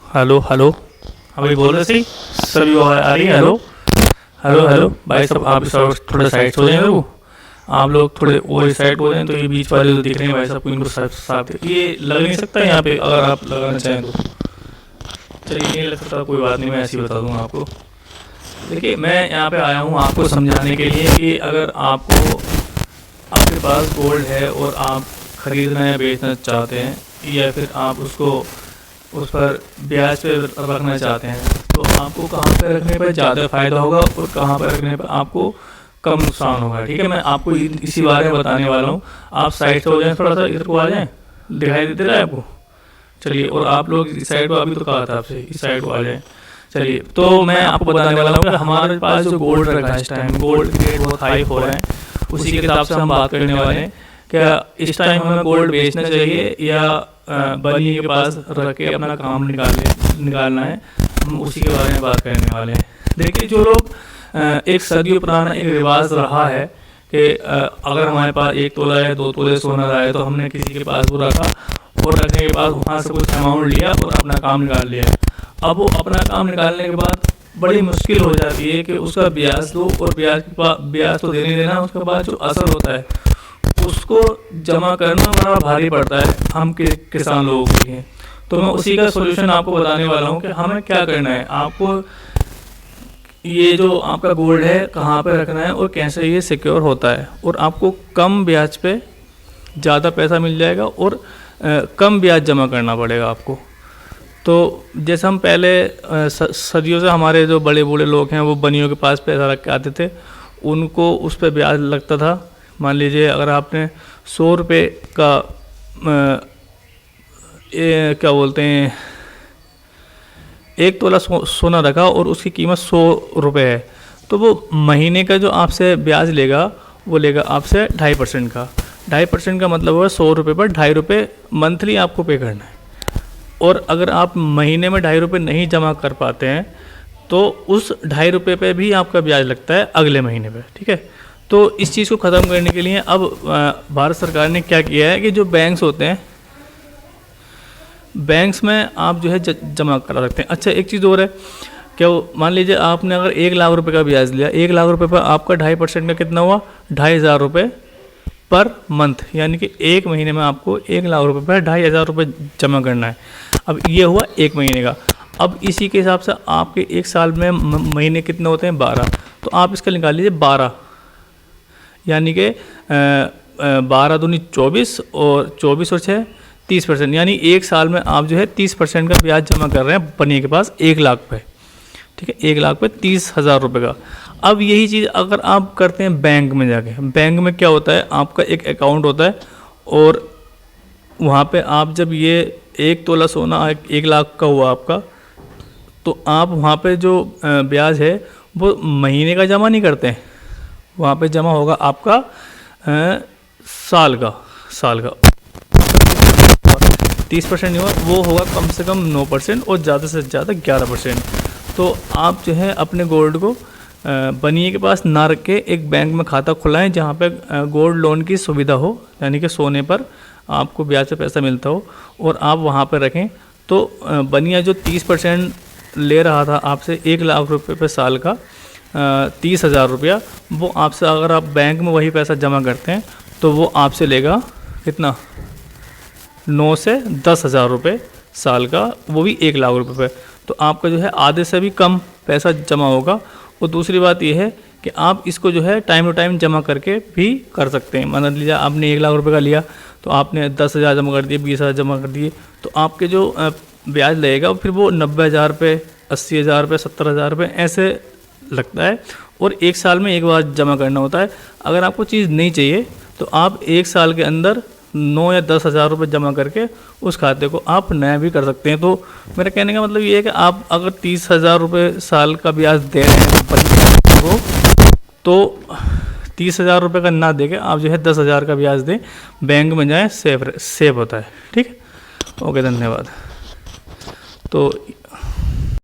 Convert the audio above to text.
Hello hello. हाँ भाई बोल रहे सही। सभी आवाज़ आ रही है। हेलो हेलो हेलो भाई साहब, आप सब थोड़ा साइड हो जाएंगे वो। आप लोग थोड़े वो इस साइड हो जाएं तो ये बीच वाले जो दिख रहे हैं भाई साहब को, इनको साफ साफ ये लग नहीं सकता यहाँ पे, अगर आप लगाना चाहें तो। चलिए नहीं लग सकता कोई बात नहीं, मैं ऐसे ही बता दूंगा आपको। देखिए मैं यहाँ पे आया हूँ आपको समझाने के लिए कि अगर आपको आपके पास गोल्ड है और आप खरीदना या बेचना चाहते हैं, या फिर आप उसको उस पर ब्याज पे रखना चाहते हैं, तो आपको कहाँ पे रखने पर ज़्यादा फ़ायदा होगा और कहाँ पर रखने पर आपको कम नुकसान होगा। ठीक है, मैं आपको इसी बारे में बताने वाला हूँ। आप साइड से हो जाएं, थोड़ा सा इधर को आ जाएं, दिखाई देते रहे आपको। चलिए, और आप लोग इस साइड को, अभी तो कहा था आपसे इस साइड को आ जाएं। चलिए, तो मैं आपको बताने वाला हूँ कि हमारे पास जो गोल्ड रखा है इस टाइम, गोल्ड के रेट बहुत हाई हो रहे हैं, उसी के हिसाब से हम बात करने वाले हैं। क्या इस टाइम हमें गोल्ड बेचना चाहिए या बनी के पास रख के अपना काम निकालना है, हम उसी के बारे में बात करने वाले हैं। देखिए, जो लोग एक सदियों पुराना एक रिवाज रहा है कि अगर हमारे पास 1 तोला है, 2 तोले सोना रहा है, तो हमने किसी के पास वो रखा और रखने के बाद वहाँ से कुछ अमाउंट लिया और अपना काम निकाल लिया। अब वो अपना काम निकालने के बाद बड़ी मुश्किल हो जाती है कि उसका ब्याज दो, और ब्याज तो देने देना, उसके बाद जो असर होता है उसको जमा करना बड़ा भारी पड़ता है हम किसान लोगों के लिए। तो मैं उसी का सोल्यूशन आपको बताने वाला हूँ कि हमें क्या करना है। आपको ये जो आपका गोल्ड है कहाँ पे रखना है और कैसे ये सिक्योर होता है, और आपको कम ब्याज पे ज़्यादा पैसा मिल जाएगा और कम ब्याज जमा करना पड़ेगा आपको। तो जैसे हम पहले सदियों से हमारे जो बड़े बूढ़े लोग हैं वो बनियों के पास पैसा रख के आते थे, उनको उस पर ब्याज लगता था। मान लीजिए अगर आपने 100 रुपये का क्या बोलते हैं 1 तोला सोना रखा और उसकी कीमत 100 रुपये है, तो वो महीने का जो आपसे ब्याज लेगा वो लेगा आपसे 2.5% का। 2.5% का मतलब होगा 100 रुपये पर 2.5 रुपये मंथली आपको पे करना है। और अगर आप महीने में 2.5 रुपये नहीं जमा कर पाते हैं तो उस 2.5 रुपये पे भी आपका ब्याज लगता है अगले महीने पे। ठीक है, तो इस चीज़ को ख़त्म करने के लिए अब भारत सरकार ने क्या किया है कि जो बैंक्स होते हैं, बैंक्स में आप जो है जमा करा सकते हैं। अच्छा, एक चीज़ और है, क्या मान लीजिए आपने अगर 1 लाख रुपए का ब्याज लिया, 1 लाख रुपए पर आपका 2.5% का कितना हुआ, 2,500 रुपये पर मंथ, यानी कि एक महीने में आपको 1 लाख रुपए पर 2,500 रुपये जमा करना है। अब ये हुआ एक महीने का। अब इसी के हिसाब से आपके एक साल में महीने कितने होते हैं, 12। तो आप इसका निकाल लीजिए 12, यानी कि 12 दूनी 24 और 24 और 6 30%, यानी एक साल में आप जो है 30% का ब्याज जमा कर रहे हैं बनिए के पास 1 लाख पे। ठीक है, 1 लाख पे 30,000 रुपये का। अब यही चीज़ अगर आप करते हैं बैंक में जाके, बैंक में क्या होता है, आपका एक अकाउंट होता है और वहाँ पे आप जब ये 1 तोला सोना 1 लाख का हुआ आपका, तो आप वहाँ पे जो ब्याज है वो महीने का जमा नहीं करते हैं, वहाँ पे जमा होगा आपका साल का 30% नहीं हुआ, वो होगा कम से कम 9% और ज़्यादा से ज़्यादा 11%। तो आप जो है अपने गोल्ड को बनिए के पास ना रख के एक बैंक में खाता खुलाएं जहाँ पे गोल्ड लोन की सुविधा हो, यानी कि सोने पर आपको ब्याज पे पैसा मिलता हो, और आप वहाँ पर रखें। तो बनिया जो 30% ले रहा था आपसे 1 लाख रुपये पे साल का 30,000 रुपया, वो आपसे अगर आप बैंक में वही पैसा जमा करते हैं तो वो आपसे लेगा कितना, 9 से 10,000 रुपये साल का, वो भी 1 लाख रुपये पे। तो आपका जो है आधे से भी कम पैसा जमा होगा। और दूसरी बात यह है कि आप इसको जो है टाइम टू टाइम जमा करके भी कर सकते हैं। मान लीजिए आपने 1 लाख रुपये का लिया तो आपने 10,000 जमा कर दिए, 20,000 जमा कर दिए, तो आपके जो ब्याज लगेगा फिर वो 90,000 रुपये, 80,000 रुपये, 70,000 रुपये ऐसे लगता है, और एक साल में एक बार जमा करना होता है। अगर आपको चीज़ नहीं चाहिए तो आप एक साल के अंदर 9 या 10,000 रुपये जमा करके उस खाते को आप नया भी कर सकते हैं। तो मेरा कहने का मतलब ये है कि आप अगर 30,000 रुपये साल का ब्याज दे रहे हैं तो 30,000 रुपये का ना देके आप जो है 10,000 का ब्याज दें, बैंक में जाएँ, सेफ होता है। ठीक है, ओके, धन्यवाद। तो